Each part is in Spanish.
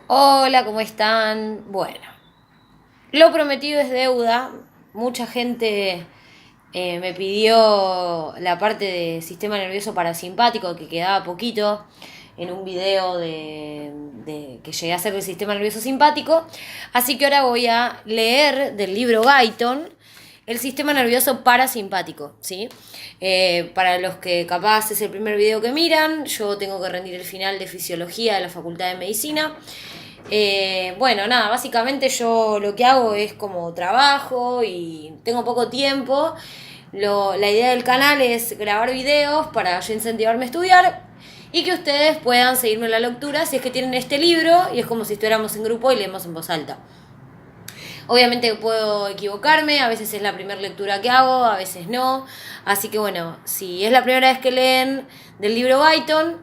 Hola, ¿cómo están? Bueno, lo prometido es deuda. Mucha gente me pidió la parte de sistema nervioso parasimpático que quedaba poquito en un video de que llegué a hacer del sistema nervioso simpático. Así que ahora voy a leer del libro Guyton el sistema nervioso parasimpático, ¿sí? Para los que capaz es el primer video que miran, yo tengo que rendir el final de fisiología de la Facultad de Medicina. Bueno, nada, básicamente yo lo que hago es como trabajo y tengo poco tiempo. La idea del canal es grabar videos para yo incentivarme a estudiar y que ustedes puedan seguirme la lectura si es que tienen este libro y es como si estuviéramos en grupo y leemos en voz alta. Obviamente puedo equivocarme, a veces es la primera lectura que hago, a veces no. Así que bueno, si es la primera vez que leen del libro Guyton,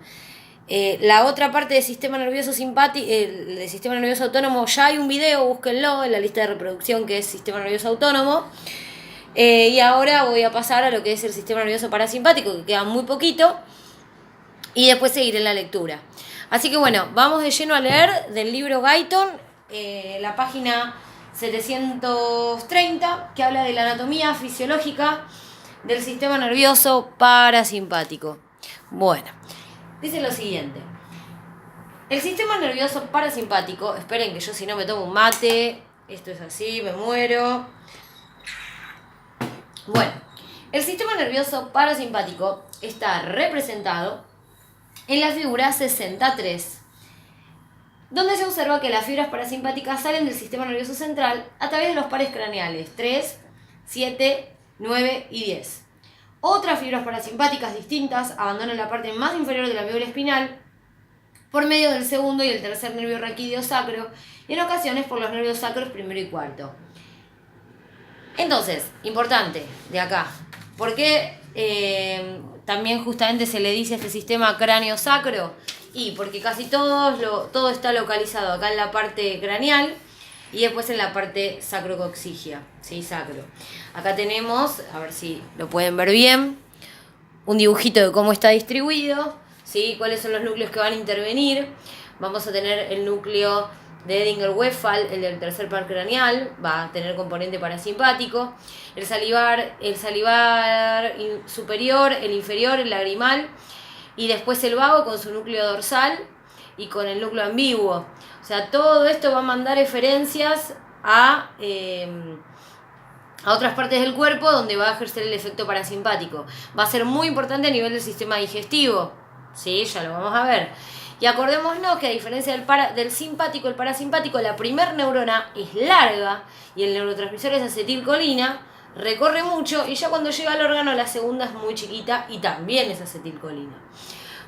la otra parte del sistema nervioso simpático, del sistema nervioso autónomo, ya hay un video, búsquenlo en la lista de reproducción que es sistema nervioso autónomo. Y ahora voy a pasar a lo que es el sistema nervioso parasimpático, que queda muy poquito, y después seguiré la lectura. Así que bueno, vamos de lleno a leer del libro Guyton, la página 730, que habla de la anatomía fisiológica del sistema nervioso parasimpático. Bueno, dice lo siguiente. El sistema nervioso parasimpático, esperen que yo si no me tomo un mate, esto es así, me muero. Bueno, el sistema nervioso parasimpático está representado en la figura 63, donde se observa que las fibras parasimpáticas salen del sistema nervioso central a través de los pares craneales 3, 7, 9 y 10. Otras fibras parasimpáticas distintas abandonan la parte más inferior de la médula espinal por medio del segundo y el tercer nervio raquídeo sacro y en ocasiones por los nervios sacros primero y cuarto. Entonces, importante de acá, ¿por qué también justamente se le dice este sistema cráneo-sacro? Y porque casi todo está localizado acá en la parte craneal y después en la parte sacrocoxigia, ¿sí? Sacro. Acá tenemos, a ver si lo pueden ver bien, un dibujito de cómo está distribuido, ¿sí? Cuáles son los núcleos que van a intervenir. Vamos a tener el núcleo de Edinger-Westphal, el del tercer par craneal, va a tener componente parasimpático. El salivar superior, el inferior, el lagrimal, y después el vago con su núcleo dorsal y con el núcleo ambiguo. O sea, todo esto va a mandar eferencias a otras partes del cuerpo donde va a ejercer el efecto parasimpático. Va a ser muy importante a nivel del sistema digestivo, ¿sí? Ya lo vamos a ver. Y acordémonos que a diferencia del simpático, el parasimpático, la primer neurona es larga y el neurotransmisor es acetilcolina, recorre mucho y ya cuando llega al órgano la segunda es muy chiquita y también es acetilcolina.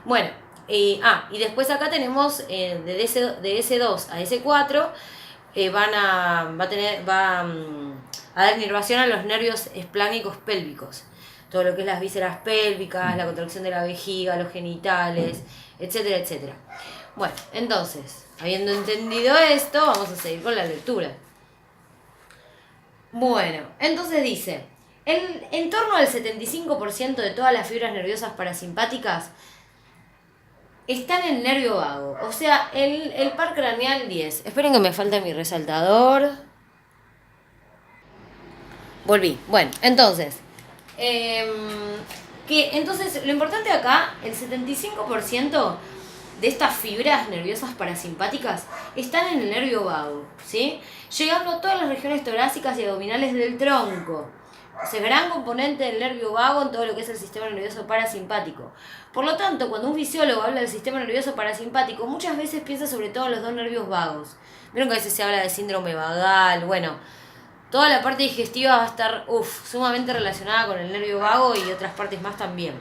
Bueno, y después acá tenemos de S2 a S4 va a dar inervación a los nervios esplánicos pélvicos. Todo lo que es las vísceras pélvicas, la contracción de la vejiga, los genitales, etcétera, etcétera. Bueno, entonces, habiendo entendido esto, vamos a seguir con la lectura. Bueno, entonces dice, en torno al 75% de todas las fibras nerviosas parasimpáticas están en el nervio vago, o sea, el par craneal 10. Esperen que me falta mi resaltador. Volví. Bueno, entonces, entonces lo importante acá, el 75% de estas fibras nerviosas parasimpáticas están en el nervio vago, ¿sí? Llegando a todas las regiones torácicas y abdominales del tronco. Ese gran componente del nervio vago en todo lo que es el sistema nervioso parasimpático. Por lo tanto, cuando un fisiólogo habla del sistema nervioso parasimpático, muchas veces piensa sobre todo en los dos nervios vagos. Vieron que a veces se habla de síndrome vagal, bueno, toda la parte digestiva va a estar sumamente relacionada con el nervio vago y otras partes más también.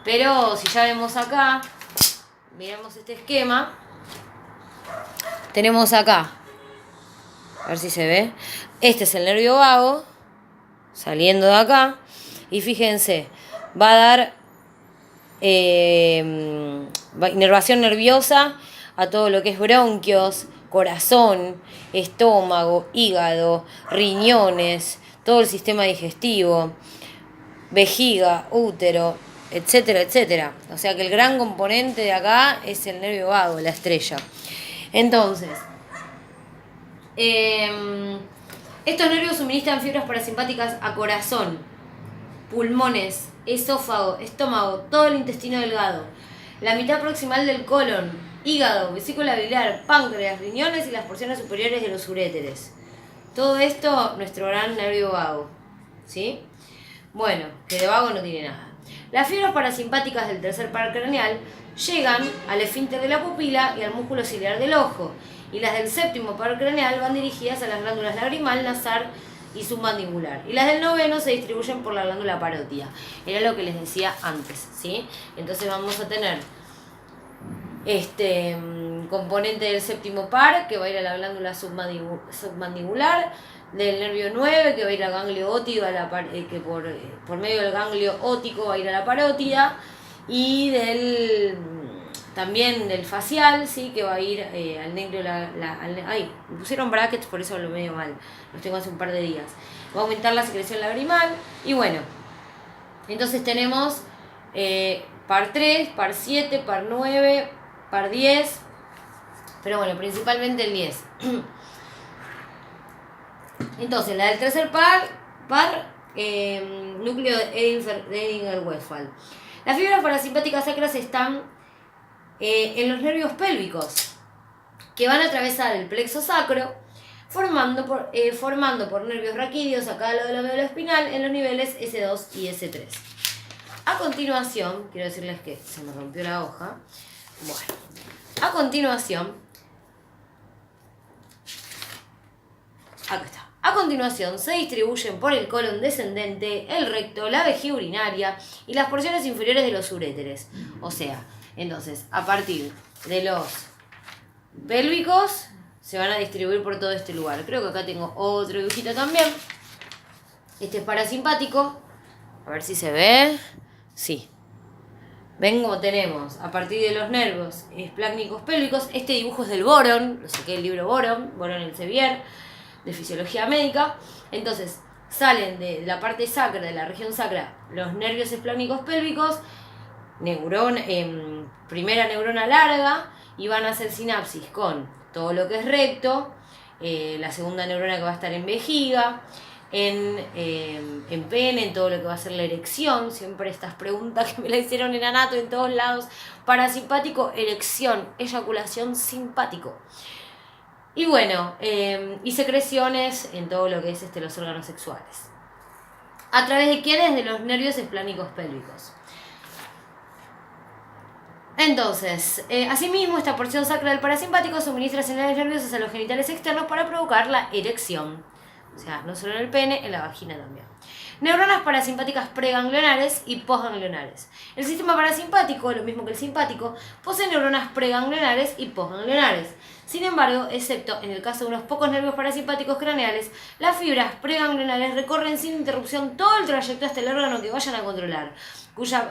Pero si ya vemos acá, miremos este esquema, tenemos acá, a ver si se ve, este es el nervio vago, saliendo de acá, y fíjense, va a dar inervación nerviosa a todo lo que es bronquios, corazón, estómago, hígado, riñones, todo el sistema digestivo, vejiga, útero, etcétera, etcétera. O sea que el gran componente de acá es el nervio vago, la estrella. Entonces, estos nervios suministran fibras parasimpáticas a corazón, pulmones, esófago, estómago, todo el intestino delgado, la mitad proximal del colon, hígado, vesícula biliar, páncreas, riñones y las porciones superiores de los uréteres. Todo esto nuestro gran nervio vago, ¿sí? Bueno, que de vago no tiene nada. Las fibras parasimpáticas del tercer par craneal llegan al esfínter de la pupila y al músculo ciliar del ojo, y las del séptimo par craneal van dirigidas a las glándulas lagrimal, nasal y submandibular. Y las del noveno se distribuyen por la glándula parótida. Era lo que les decía antes, ¿sí? Entonces vamos a tener componente del séptimo par que va a ir a la glándula submandibular, del nervio 9 que va a ir al ganglio óptico, que por medio del ganglio óptico va a ir a la parótida, y también del facial, ¿sí? Que va a ir al nervio, ay, me pusieron brackets, por eso lo medio mal, los tengo hace un par de días. Va a aumentar la secreción lagrimal, y bueno, entonces tenemos par 3, par 7, par 9, par 10, pero bueno, principalmente el 10. Entonces, la del tercer par núcleo de Edinger-Westphal. Las fibras parasimpáticas sacras están en los nervios pélvicos, que van a atravesar el plexo sacro, formando por nervios raquídeos a cada lado de la médula espinal en los niveles S2 y S3. A continuación, quiero decirles que se me rompió la hoja. Bueno, a continuación, acá está. A continuación se distribuyen por el colon descendente, el recto, la vejiga urinaria y las porciones inferiores de los uréteres. O sea, entonces, a partir de los pélvicos se van a distribuir por todo este lugar. Creo que acá tengo otro dibujito también. Este es parasimpático. A ver si se ve. Sí. Ven como tenemos, a partir de los nervios esplácnicos pélvicos, este dibujo es del Boron, lo saqué del libro Boron Elsevier, de fisiología médica. Entonces salen de la parte sacra, de la región sacra, los nervios esplácnicos pélvicos, primera neurona larga, y van a hacer sinapsis con todo lo que es recto, la segunda neurona que va a estar en vejiga, en pene, en todo lo que va a ser la erección. Siempre estas preguntas que me la hicieron en anato en todos lados. Parasimpático, erección, eyaculación, simpático. Y bueno, y secreciones en todo lo que es los órganos sexuales. ¿A través de quiénes? De los nervios esplánicos pélvicos. Entonces, asimismo, esta porción sacra del parasimpático suministra señales nerviosas a los genitales externos para provocar la erección. O sea, no solo en el pene, en la vagina también. Neuronas parasimpáticas preganglionares y postganglionares. El sistema parasimpático, lo mismo que el simpático, posee neuronas preganglionares y postganglionares. Sin embargo, excepto en el caso de unos pocos nervios parasimpáticos craneales, las fibras preganglionares recorren sin interrupción todo el trayecto hasta el órgano que vayan a controlar,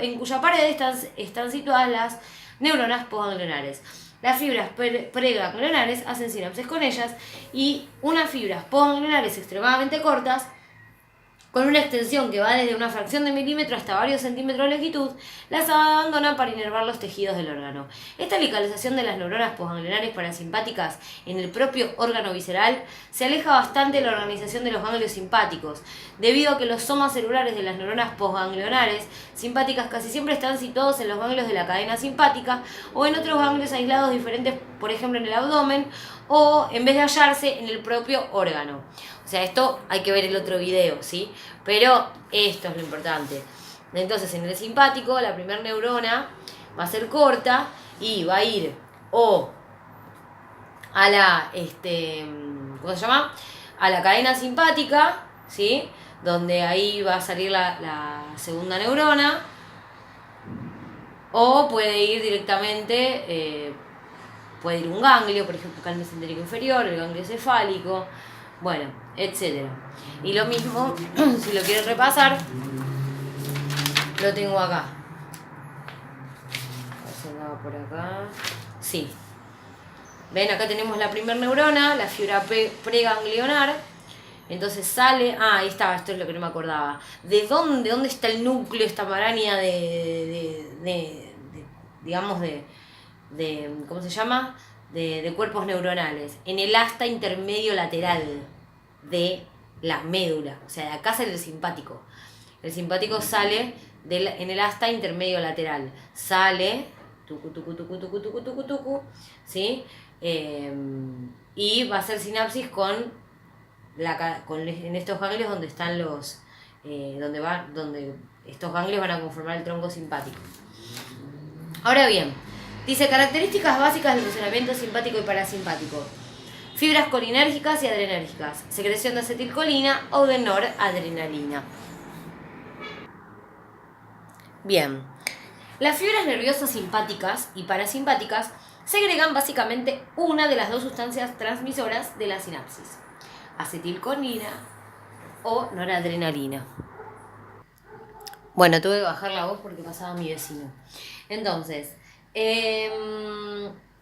en cuya pared están situadas las neuronas postganglionares. Las fibras preganglionares hacen sinapsis con ellas, y unas fibras postganglionares extremadamente cortas, con una extensión que va desde una fracción de milímetro hasta varios centímetros de longitud, las abandonan para inervar los tejidos del órgano. Esta localización de las neuronas postganglionares parasimpáticas en el propio órgano visceral se aleja bastante de la organización de los ganglios simpáticos, debido a que los somas celulares de las neuronas postganglionares simpáticas casi siempre están situados en los ganglios de la cadena simpática o en otros ganglios aislados diferentes, por ejemplo en el abdomen, o en vez de hallarse en el propio órgano. O sea, esto hay que ver el otro video, ¿sí? Pero esto es lo importante. Entonces, en el simpático, la primera neurona va a ser corta y va a ir o a la, ¿cómo se llama? A la cadena simpática, ¿sí? Donde ahí va a salir la segunda neurona, o puede ir directamente, puede ir un ganglio, por ejemplo, el mesentérico inferior, el ganglio cefálico, bueno, etc. Y lo mismo, si lo quieren repasar, lo tengo acá. A ver si andaba por acá. Sí. Ven, acá tenemos la primera neurona, la fibra preganglionar. Entonces sale... Ah, ahí estaba, esto es lo que no me acordaba. ¿De dónde está el núcleo, esta maraña digamos, ¿cómo se llama? de cuerpos neuronales, en el asta intermedio lateral de la médula. O sea, de acá sale el simpático. El simpático sale en el asta intermedio lateral. Sale, tucu, tucu, tucu, tucu, tucu, tucu, tucu, ¿sí? Y va a hacer sinapsis en estos ganglios donde están donde estos ganglios van a conformar el tronco simpático. Ahora bien, dice características básicas del funcionamiento simpático y parasimpático. Fibras colinérgicas y adrenérgicas, secreción de acetilcolina o de noradrenalina. Bien, las fibras nerviosas simpáticas y parasimpáticas segregan básicamente una de las dos sustancias transmisoras de la sinapsis, acetilcolina o noradrenalina. Bueno, tuve que bajar la voz porque pasaba mi vecino. Entonces,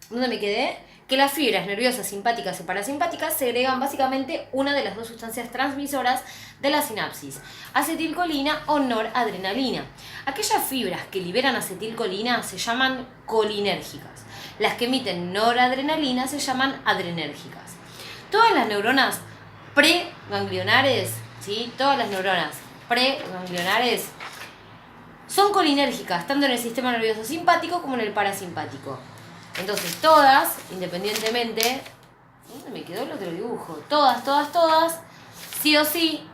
¿dónde me quedé? Que las fibras nerviosas simpáticas y parasimpáticas segregan básicamente una de las dos sustancias transmisoras de la sinapsis, acetilcolina o noradrenalina. Aquellas fibras que liberan acetilcolina se llaman colinérgicas. Las que emiten noradrenalina se llaman adrenérgicas. Todas las neuronas preganglionares, ¿sí? Todas las neuronas preganglionares son colinérgicas, tanto en el sistema nervioso simpático como en el parasimpático. Entonces todas, independientemente, ¿dónde me quedó el otro dibujo? Todas, sí o sí,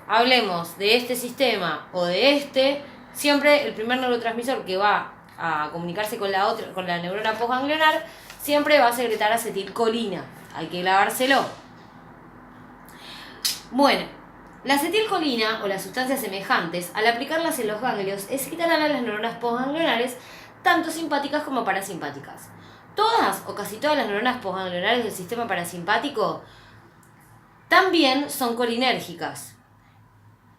hablemos de este sistema o de este, siempre el primer neurotransmisor que va a comunicarse con la neurona postganglionar, siempre va a secretar acetilcolina. Hay que clavárselo. Bueno, la acetilcolina o las sustancias semejantes, al aplicarlas en los ganglios, excitarán a las neuronas postganglionares, tanto simpáticas como parasimpáticas. Todas o casi todas las neuronas postganglionares del sistema parasimpático también son colinérgicas.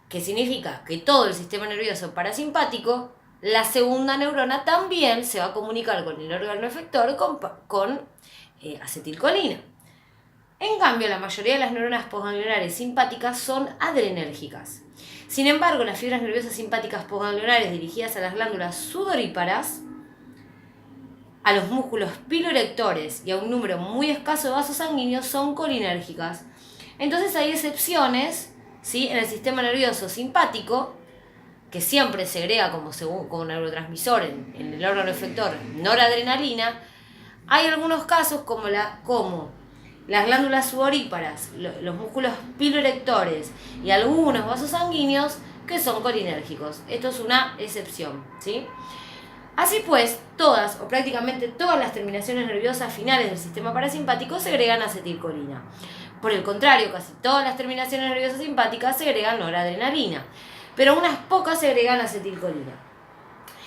¿Qué significa? Que todo el sistema nervioso parasimpático, la segunda neurona también se va a comunicar con el órgano efector con acetilcolina. En cambio, la mayoría de las neuronas postganglionares simpáticas son adrenérgicas. Sin embargo, las fibras nerviosas simpáticas postganglionares dirigidas a las glándulas sudoríparas, a los músculos piloerectores y a un número muy escaso de vasos sanguíneos son colinérgicas. Entonces hay excepciones, ¿sí? En el sistema nervioso simpático, que siempre segrega como neurotransmisor en el órgano efector noradrenalina. Hay algunos casos como las glándulas sudoríparas, los músculos piloerectores y algunos vasos sanguíneos que son colinérgicos. Esto es una excepción, ¿sí? Así pues, todas o prácticamente todas las terminaciones nerviosas finales del sistema parasimpático segregan acetilcolina. Por el contrario, casi todas las terminaciones nerviosas simpáticas segregan noradrenalina, pero unas pocas segregan acetilcolina.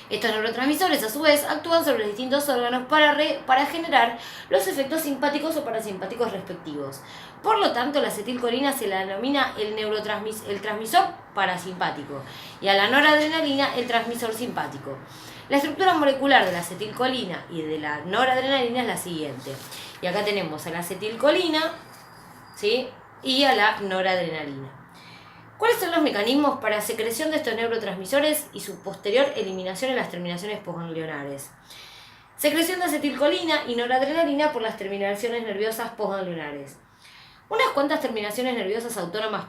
Estos neurotransmisores, a su vez, actúan sobre los distintos órganos para generar los efectos simpáticos o parasimpáticos respectivos. Por lo tanto, la acetilcolina se la denomina el transmisor parasimpático y a la noradrenalina el transmisor simpático. La estructura molecular de la acetilcolina y de la noradrenalina es la siguiente. Y acá tenemos a la acetilcolina, ¿sí? Y a la noradrenalina. ¿Cuáles son los mecanismos para secreción de estos neurotransmisores y su posterior eliminación en las terminaciones postganglionares? Secreción de acetilcolina y noradrenalina por las terminaciones nerviosas postganglionares. Unas cuantas terminaciones nerviosas autónomas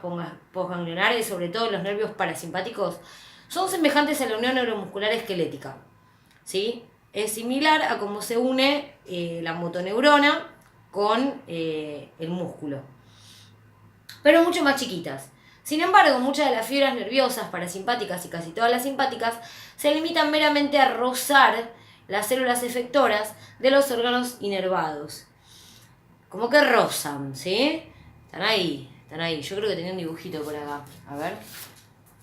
postganglionares, sobre todo los nervios parasimpáticos, son semejantes a la unión neuromuscular esquelética, ¿sí? Es similar a cómo se une la motoneurona con el músculo, pero mucho más chiquitas. Sin embargo, muchas de las fibras nerviosas parasimpáticas y casi todas las simpáticas se limitan meramente a rozar las células efectoras de los órganos inervados. Como que rozan, ¿sí? Están ahí. Yo creo que tenía un dibujito por acá. A ver,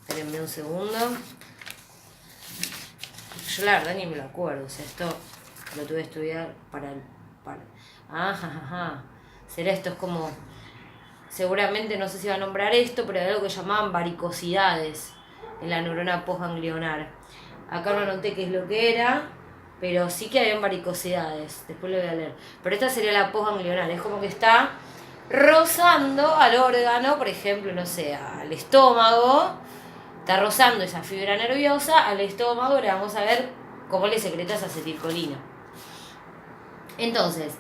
espérenme un segundo. Yo la verdad ni me lo acuerdo. O sea, esto lo tuve que estudiar para... Será esto, es como... Seguramente no sé si va a nombrar esto, pero hay algo que llamaban varicosidades en la neurona postganglionar. Acá no anoté qué es lo que era, pero sí que habían varicosidades. Después lo voy a leer. Pero esta sería la postganglionar. Es como que está rozando al órgano, por ejemplo, no sé, al estómago. Está rozando esa fibra nerviosa al estómago. Ahora vamos a ver cómo le secretas acetilcolina. Entonces,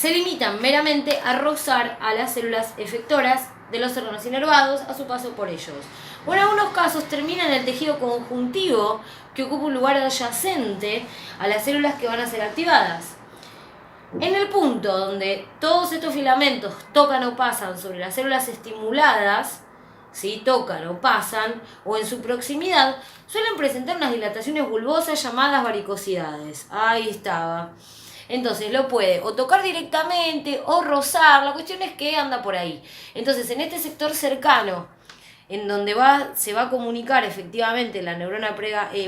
se limitan meramente a rozar a las células efectoras de los órganos inervados a su paso por ellos. O en algunos casos terminan en el tejido conjuntivo que ocupa un lugar adyacente a las células que van a ser activadas. En el punto donde todos estos filamentos tocan o pasan sobre las células estimuladas, ¿sí? Tocan o pasan, o en su proximidad, suelen presentar unas dilataciones bulbosas llamadas varicosidades. Ahí estaba. Entonces lo puede o tocar directamente o rozar, la cuestión es que anda por ahí. Entonces en este sector cercano, en donde se va a comunicar efectivamente la neurona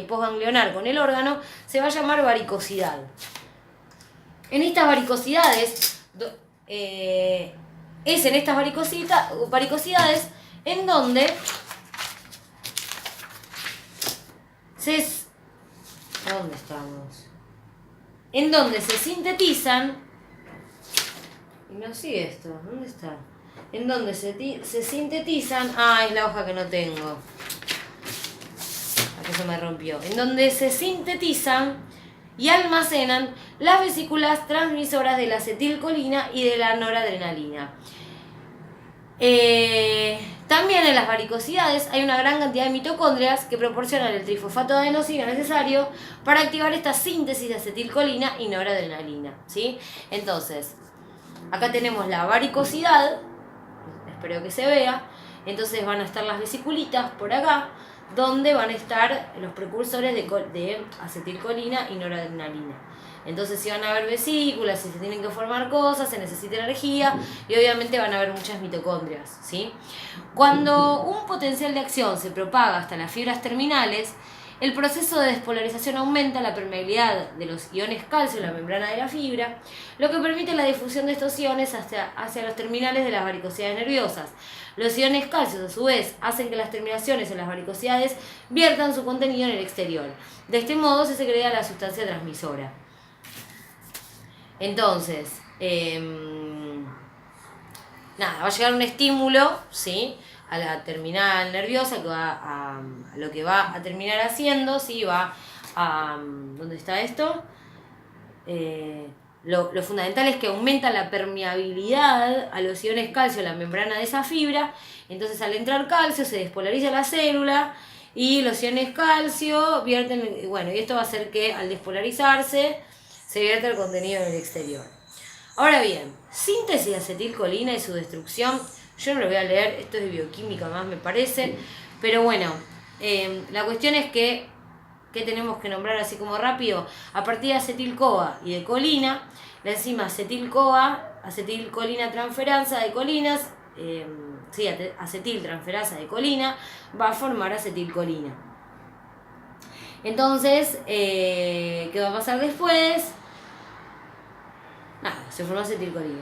postganglionar con el órgano, se va a llamar varicosidad. En estas varicosidades, es en estas varicosidades en donde ¿dónde estamos? En donde se sintetizan, y no sigue esto, ¿dónde está? En donde se sintetizan, es la hoja que no tengo, aquí se me rompió, en donde se sintetizan y almacenan las vesículas transmisoras de la acetilcolina y de la noradrenalina. También en las varicosidades hay una gran cantidad de mitocondrias que proporcionan el trifosfato de adenosina necesario para activar esta síntesis de acetilcolina y noradrenalina, ¿sí? Entonces, acá tenemos la varicosidad, espero que se vea. Entonces van a estar las vesiculitas por acá, donde van a estar los precursores de acetilcolina y noradrenalina. Entonces si van a haber vesículas, si se tienen que formar cosas, se necesita energía y obviamente van a haber muchas mitocondrias, ¿sí? Cuando un potencial de acción se propaga hasta las fibras terminales, el proceso de despolarización aumenta la permeabilidad de los iones calcio en la membrana de la fibra, lo que permite la difusión de estos iones hacia los terminales de las varicosidades nerviosas. Los iones calcios, a su vez, hacen que las terminaciones en las varicosidades viertan su contenido en el exterior. De este modo se segrega la sustancia transmisora. Entonces, va a llegar un estímulo, ¿sí?, a la terminal nerviosa que va a lo que va a terminar haciendo, ¿sí? Va a ¿dónde está esto? Lo fundamental es que aumenta la permeabilidad a los iones calcio en la membrana de esa fibra. Entonces al entrar calcio se despolariza la célula y los iones calcio vierten, y esto va a hacer que al despolarizarse se vierta el contenido en el exterior. Ahora bien, síntesis de acetilcolina y su destrucción, yo no lo voy a leer, esto es de bioquímica más me parece, pero bueno, la cuestión es que tenemos que nombrar así como rápido, a partir de acetil-CoA y de colina, la enzima acetil-CoA, acetilcolina transferasa de colinas, acetiltransferasa de colina, va a formar acetilcolina. Entonces, ¿qué va a pasar después? Se forma acetilcolina.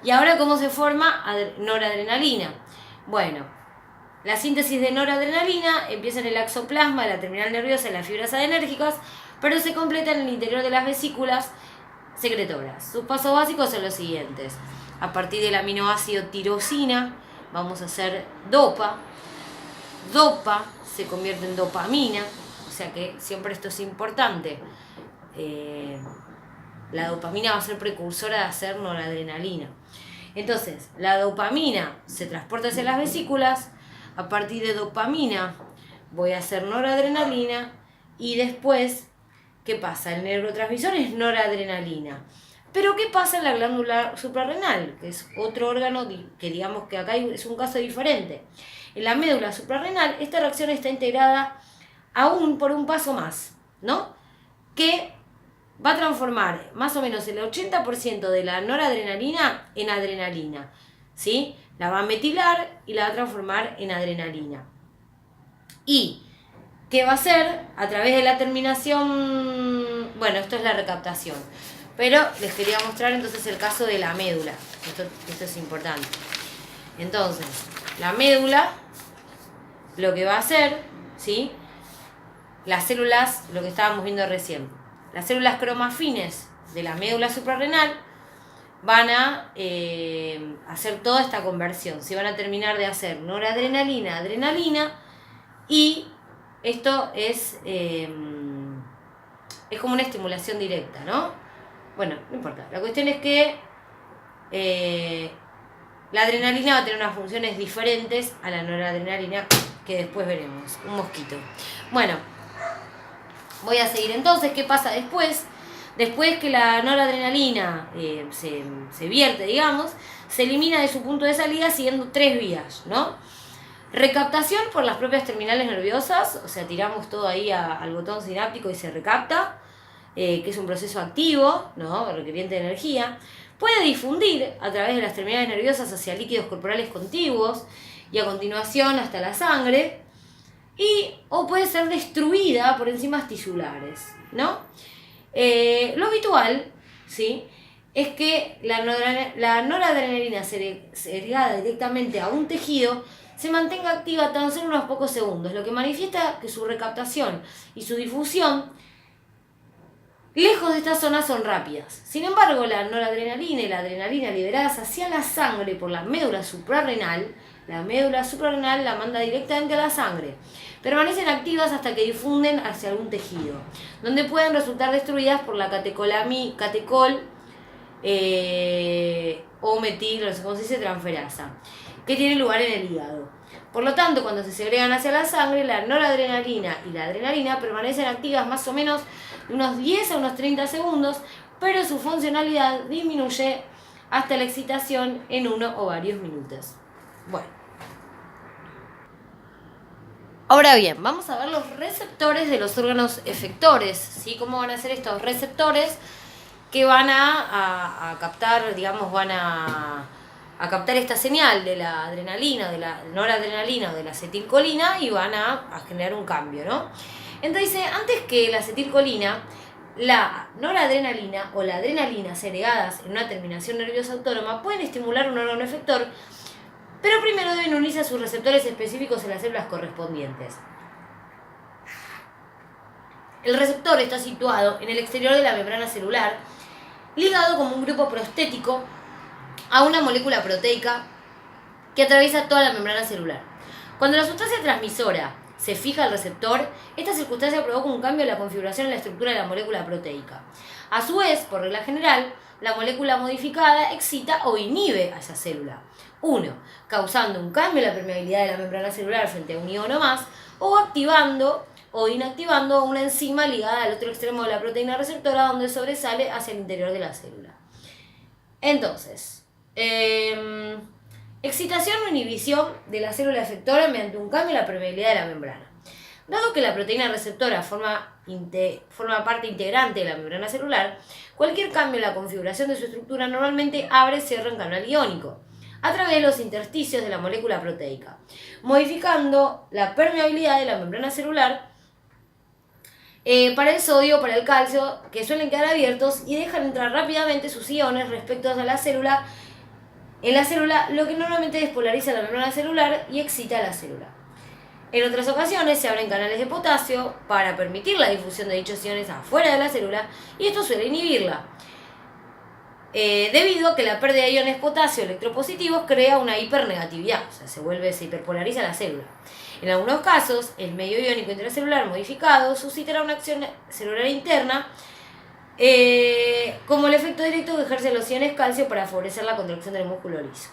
Y ahora, ¿cómo se forma noradrenalina? Bueno, la síntesis de noradrenalina empieza en el axoplasma de la terminal nerviosa en las fibras adenérgicas, pero se completa en el interior de las vesículas secretoras. Sus pasos básicos son los siguientes. A partir del aminoácido tirosina vamos a hacer dopa. Dopa se convierte en dopamina, o sea que siempre esto es importante. La dopamina va a ser precursora de hacer noradrenalina. Entonces, la dopamina se transporta hacia las vesículas. A partir de dopamina voy a hacer noradrenalina y después, ¿qué pasa? El neurotransmisor es noradrenalina. Pero ¿qué pasa en la glándula suprarrenal? Que es otro órgano que digamos que acá es un caso diferente. En la médula suprarrenal esta reacción está integrada aún por un paso más, ¿no? Que va a transformar más o menos el 80% de la noradrenalina en adrenalina, ¿sí? La va a metilar y la va a transformar en adrenalina. ¿Y qué va a hacer? A través de la terminación, esto es la recaptación, pero les quería mostrar entonces el caso de la médula, esto es importante. Entonces, la médula, lo que va a hacer, ¿sí? Las células, lo que estábamos viendo recién, las células cromafines de la médula suprarrenal van a hacer toda esta conversión. Se van a terminar de hacer noradrenalina, adrenalina, y esto es como una estimulación directa, ¿no? Bueno, no importa. La cuestión es que La adrenalina va a tener unas funciones diferentes a la noradrenalina que después veremos. Un mosquito. Bueno, voy a seguir entonces. ¿Qué pasa después? Después que la noradrenalina se vierte, digamos, se elimina de su punto de salida siguiendo 3 vías, ¿no? Recaptación por las propias terminales nerviosas, o sea, tiramos todo ahí al botón sináptico y se recapta, que es un proceso activo, ¿no? Requeriente de energía. Puede difundir a través de las terminales nerviosas hacia líquidos corporales contiguos y a continuación hasta la sangre, o puede ser destruida por enzimas tisulares, ¿no? Lo habitual, ¿sí?, es que la noradrenalina segregada directamente a un tejido se mantenga activa tan solo unos pocos segundos, lo que manifiesta que su recaptación y su difusión lejos de estas zonas son rápidas. Sin embargo, la noradrenalina y la adrenalina liberadas hacia la sangre por la médula suprarrenal la manda directamente a la sangre. Permanecen activas hasta que difunden hacia algún tejido, donde pueden resultar destruidas por la catecol o metil, no sé cómo se dice, transferasa, que tiene lugar en el hígado. Por lo tanto, cuando se segregan hacia la sangre, la noradrenalina y la adrenalina permanecen activas más o menos de unos 10 a unos 30 segundos, pero su funcionalidad disminuye hasta la excitación en 1 o varios minutos. Bueno. Ahora bien, vamos a ver los receptores de los órganos efectores, ¿sí? ¿Cómo van a ser estos receptores que van a captar, digamos, van a captar esta señal de la adrenalina, de la noradrenalina o de la acetilcolina y van a generar un cambio, ¿no? Entonces, antes que la acetilcolina, la noradrenalina o la adrenalina segregadas en una terminación nerviosa autónoma pueden estimular un órgano efector, pero primero deben unirse a sus receptores específicos en las células correspondientes. El receptor está situado en el exterior de la membrana celular, ligado como un grupo prostético a una molécula proteica que atraviesa toda la membrana celular. Cuando la sustancia transmisora se fija al receptor, esta circunstancia provoca un cambio en la configuración en la estructura de la molécula proteica. A su vez, por regla general, la molécula modificada excita o inhibe a esa célula. 1. Causando un cambio en la permeabilidad de la membrana celular frente a un ion o más, o activando o inactivando una enzima ligada al otro extremo de la proteína receptora donde sobresale hacia el interior de la célula. Entonces, excitación o inhibición de la célula efectora mediante un cambio en la permeabilidad de la membrana. Dado que la proteína receptora forma parte integrante de la membrana celular, cualquier cambio en la configuración de su estructura normalmente abre y cierra un canal iónico a través de los intersticios de la molécula proteica, modificando la permeabilidad de la membrana celular para el sodio o para el calcio, que suelen quedar abiertos y dejan entrar rápidamente sus iones respecto a la célula. En la célula, lo que normalmente despolariza la membrana celular y excita a la célula. En otras ocasiones se abren canales de potasio para permitir la difusión de dichos iones afuera de la célula y esto suele inhibirla, debido a que la pérdida de iones potasio electropositivos crea una hipernegatividad, o sea, se hiperpolariza la célula. En algunos casos, el medio iónico intracelular modificado suscitará una acción celular interna, como el efecto directo que ejercen los iones calcio para favorecer la contracción del músculo liso.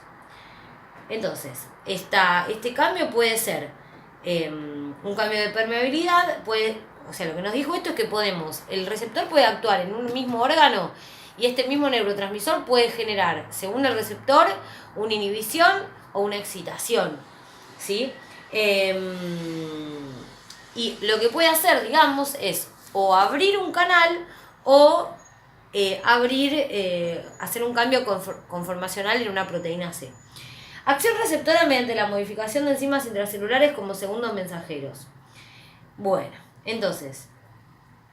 Entonces, este cambio puede ser un cambio de permeabilidad, o sea, lo que nos dijo esto es que el receptor puede actuar en un mismo órgano y este mismo neurotransmisor puede generar, según el receptor, una inhibición o una excitación, ¿sí? Y lo que puede hacer, digamos, es o abrir un canal o hacer un cambio conformacional en una proteína C. Acción receptora mediante la modificación de enzimas intracelulares como segundos mensajeros. Bueno, entonces,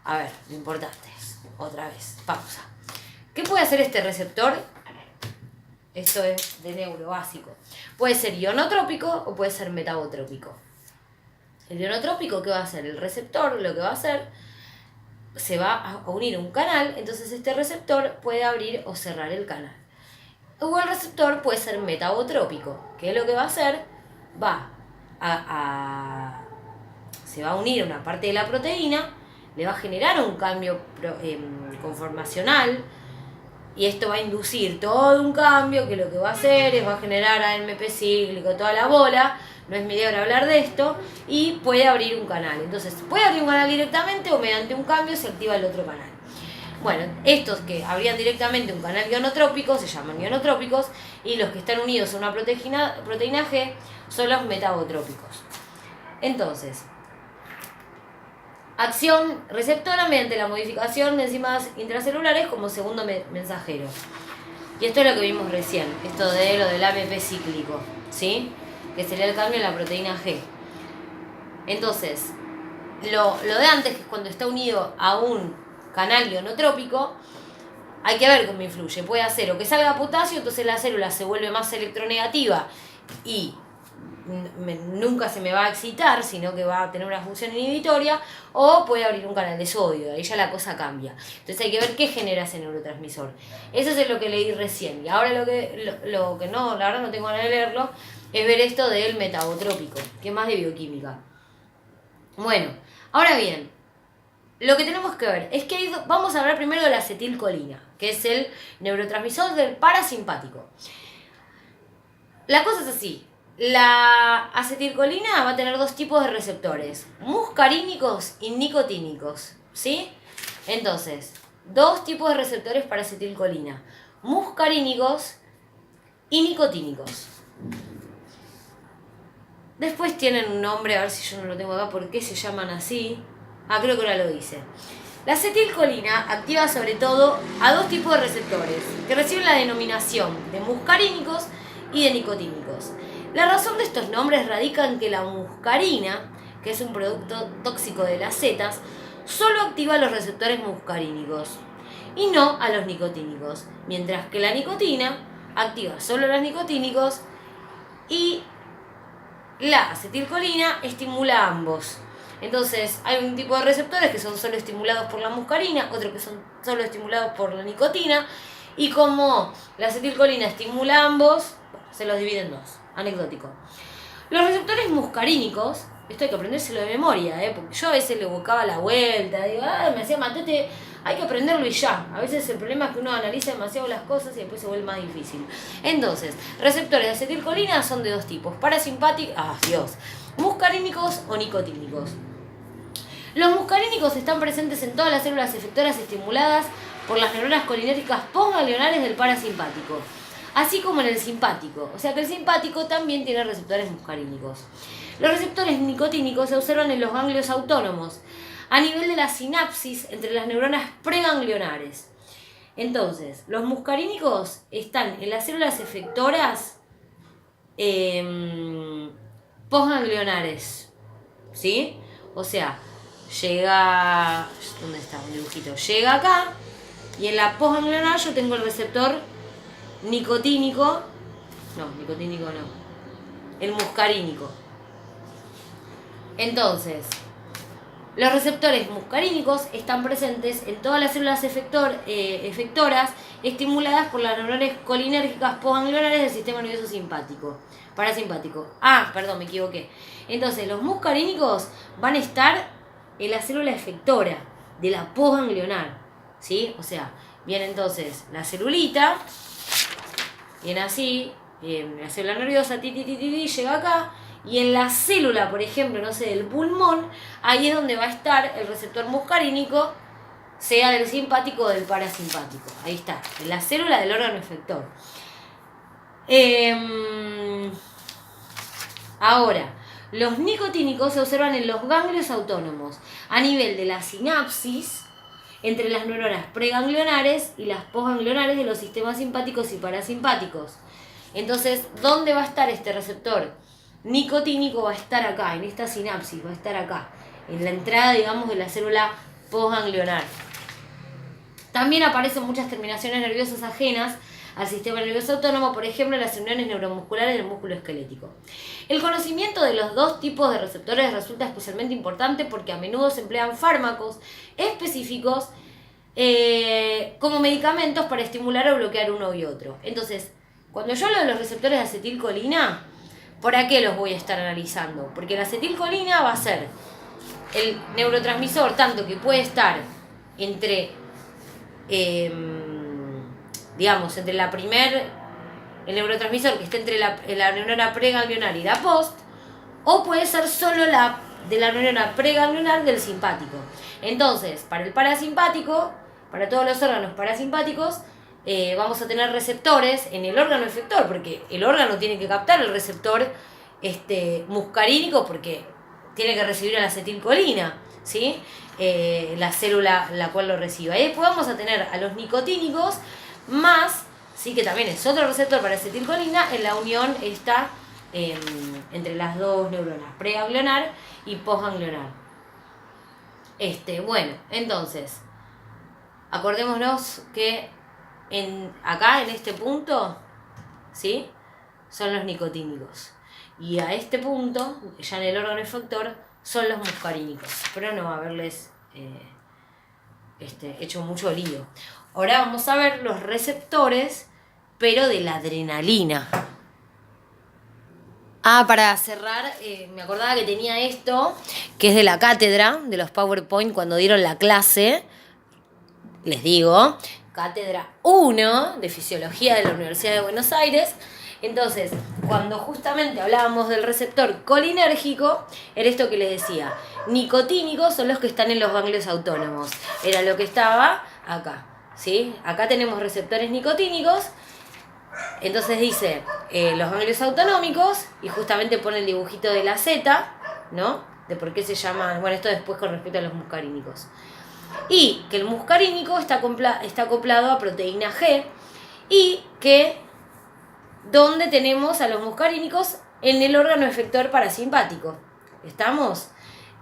a ver, lo importante es, otra vez, pausa. ¿Qué puede hacer este receptor? Esto es de neuro básico. Puede ser ionotrópico o puede ser metabotrópico. El ionotrópico, ¿qué va a hacer? El receptor lo que va a hacer, se va a unir a un canal, entonces este receptor puede abrir o cerrar el canal. O el receptor puede ser metabotrópico, que es lo que va a hacer, se va a unir a una parte de la proteína, le va a generar un cambio conformacional, y esto va a inducir todo un cambio que lo que va a hacer es va a generar AMP cíclico, toda la bola. No es mi idea ahora hablar de esto, y puede abrir un canal. Entonces, puede abrir un canal directamente o mediante un cambio se activa el otro canal. Bueno, estos que abrían directamente un canal ionotrópico se llaman ionotrópicos, y los que están unidos a una proteína G son los metabotrópicos. Entonces, acción receptora mediante la modificación de enzimas intracelulares como segundo mensajero. Y esto es lo que vimos recién, esto de lo del AMP cíclico, ¿sí? Que sería el cambio en la proteína G. Entonces, lo de antes, que es cuando está unido a un canal ionotrópico, hay que ver cómo influye. Puede hacer o que salga potasio, entonces la célula se vuelve más electronegativa y nunca se me va a excitar, sino que va a tener una función inhibitoria, o puede abrir un canal de sodio, ahí ya la cosa cambia. Entonces hay que ver qué genera ese neurotransmisor. Eso es lo que leí recién. Y ahora lo que no, la verdad no tengo ganas de leerlo, es ver esto del metabotrópico, que es más de bioquímica. Bueno, ahora bien, lo que tenemos que ver es que vamos a hablar primero de la acetilcolina, que es el neurotransmisor del parasimpático. La cosa es así. La acetilcolina va a tener dos tipos de receptores, muscarínicos y nicotínicos, ¿sí? Entonces, dos tipos de receptores para acetilcolina, muscarínicos y nicotínicos. Después tienen un nombre, a ver si yo no lo tengo acá, ¿por qué se llaman así? Creo que ahora lo hice. La acetilcolina activa sobre todo a dos tipos de receptores, que reciben la denominación de muscarínicos y de nicotínicos. La razón de estos nombres radica en que la muscarina, que es un producto tóxico de las setas, solo activa a los receptores muscarínicos y no a los nicotínicos, mientras que la nicotina activa solo a los nicotínicos y la acetilcolina estimula a ambos. Entonces, hay un tipo de receptores que son solo estimulados por la muscarina, otros que son solo estimulados por la nicotina, y como la acetilcolina estimula a ambos, se los divide en dos. Anecdótico. Los receptores muscarínicos, esto hay que aprendérselo de memoria, porque yo a veces le buscaba la vuelta, digo, me hacía matete, hay que aprenderlo y ya. A veces el problema es que uno analiza demasiado las cosas y después se vuelve más difícil. Entonces, receptores de acetilcolina son de dos tipos, parasimpáticos, muscarínicos o nicotínicos. Los muscarínicos están presentes en todas las células efectoras estimuladas por las neuronas colinérgicas postganglionares del parasimpático, así como en el simpático, o sea que el simpático también tiene receptores muscarínicos. Los receptores nicotínicos se observan en los ganglios autónomos, a nivel de la sinapsis entre las neuronas preganglionares. Entonces, los muscarínicos están en las células efectoras postganglionares, ¿sí? O sea, llega... ¿Dónde está un dibujito? Llega acá, y en la postganglionar yo tengo el receptor nicotínico, el muscarínico. Entonces, los receptores muscarínicos están presentes en todas las células efectoras estimuladas por las neuronas colinérgicas postganglionares del sistema nervioso parasimpático. Perdón, me equivoqué. Entonces, los muscarínicos van a estar en la célula efectora de la postganglionar, ¿sí? O sea, viene entonces la celulita, viene así, la célula nerviosa, llega acá, y en la célula, por ejemplo, del pulmón, ahí es donde va a estar el receptor muscarínico, sea del simpático o del parasimpático. Ahí está, en la célula del órgano efector. Ahora, los nicotínicos se observan en los ganglios autónomos, a nivel de la sinapsis entre las neuronas preganglionares y las postganglionares de los sistemas simpáticos y parasimpáticos. Entonces, ¿dónde va a estar este receptor nicotínico? Va a estar acá, en esta sinapsis, va a estar acá, en la entrada, digamos, de la célula postganglionar. También aparecen muchas terminaciones nerviosas ajenas al sistema nervioso autónomo, por ejemplo, las uniones neuromusculares del músculo esquelético. El conocimiento de los dos tipos de receptores resulta especialmente importante porque a menudo se emplean fármacos específicos como medicamentos para estimular o bloquear uno y otro. Entonces, cuando yo hablo de los receptores de acetilcolina, ¿por qué los voy a estar analizando? Porque la acetilcolina va a ser el neurotransmisor tanto que puede estar entre digamos, entre el neurotransmisor que esté entre la neurona preganglionar y la post, o puede ser solo de la neurona preganglionar del simpático. Entonces, para el parasimpático, para todos los órganos parasimpáticos, vamos a tener receptores en el órgano efector, porque el órgano tiene que captar el receptor muscarínico porque tiene que recibir la acetilcolina, ¿sí? La célula la cual lo reciba. Y después vamos a tener a los nicotínicos más, sí, que también es otro receptor para acetilcolina, en la unión está entre las dos neuronas, preganglionar y postganglionar. Bueno, entonces, acordémonos que acá en este punto, ¿sí?, son los nicotínicos. Y a este punto, ya en el órgano efector, son los muscarínicos. Espero no haberles hecho mucho lío. Ahora vamos a ver los receptores, pero de la adrenalina. Para cerrar, me acordaba que tenía esto, que es de la cátedra, de los PowerPoint cuando dieron la clase. Les digo, cátedra 1 de Fisiología de la Universidad de Buenos Aires. Entonces, cuando justamente hablábamos del receptor colinérgico, era esto que les decía. Nicotínicos son los que están en los ganglios autónomos. Era lo que estaba acá, ¿sí? Acá tenemos receptores nicotínicos. Entonces dice los ganglios autonómicos, y justamente pone el dibujito de la Z, ¿no? De por qué se llama, bueno, esto después con respecto a los muscarínicos. Y que el muscarínico está acoplado a proteína G, y que ¿dónde tenemos a los muscarínicos? En el órgano efector parasimpático. ¿Estamos?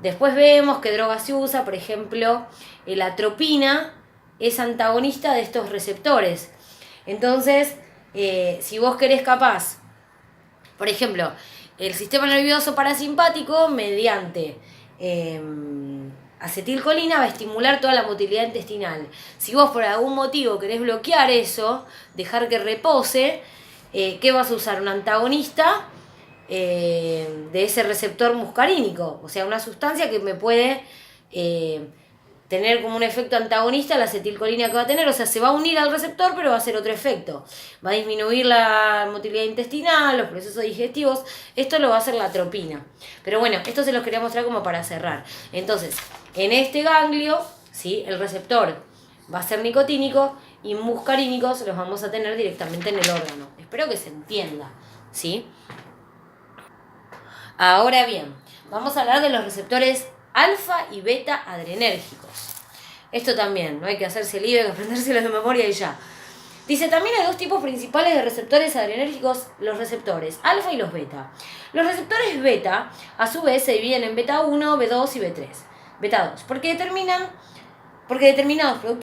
Después vemos qué droga se usa, por ejemplo, la atropina es antagonista de estos receptores. Entonces, si vos querés capaz, por ejemplo, el sistema nervioso parasimpático mediante acetilcolina va a estimular toda la motilidad intestinal. Si vos por algún motivo querés bloquear eso, dejar que repose, ¿qué vas a usar? Un antagonista de ese receptor muscarínico, o sea, una sustancia que me puede tener como un efecto antagonista a la acetilcolina que va a tener, o sea, se va a unir al receptor, pero va a hacer otro efecto. Va a disminuir la motilidad intestinal, los procesos digestivos. Esto lo va a hacer la atropina. Pero bueno, esto se los quería mostrar como para cerrar. Entonces, en este ganglio, ¿sí?, el receptor va a ser nicotínico y muscarínicos los vamos a tener directamente en el órgano. Espero que se entienda, ¿sí? Ahora bien, vamos a hablar de los receptores alfa y beta adrenérgicos. Esto también, no hay que hacerse lío, hay que aprendérselos de memoria y ya. Dice, también hay dos tipos principales de receptores adrenérgicos, los receptores alfa y los beta. Los receptores beta, a su vez, se dividen en beta 1, B2 y B3. Beta 2, porque determinados productos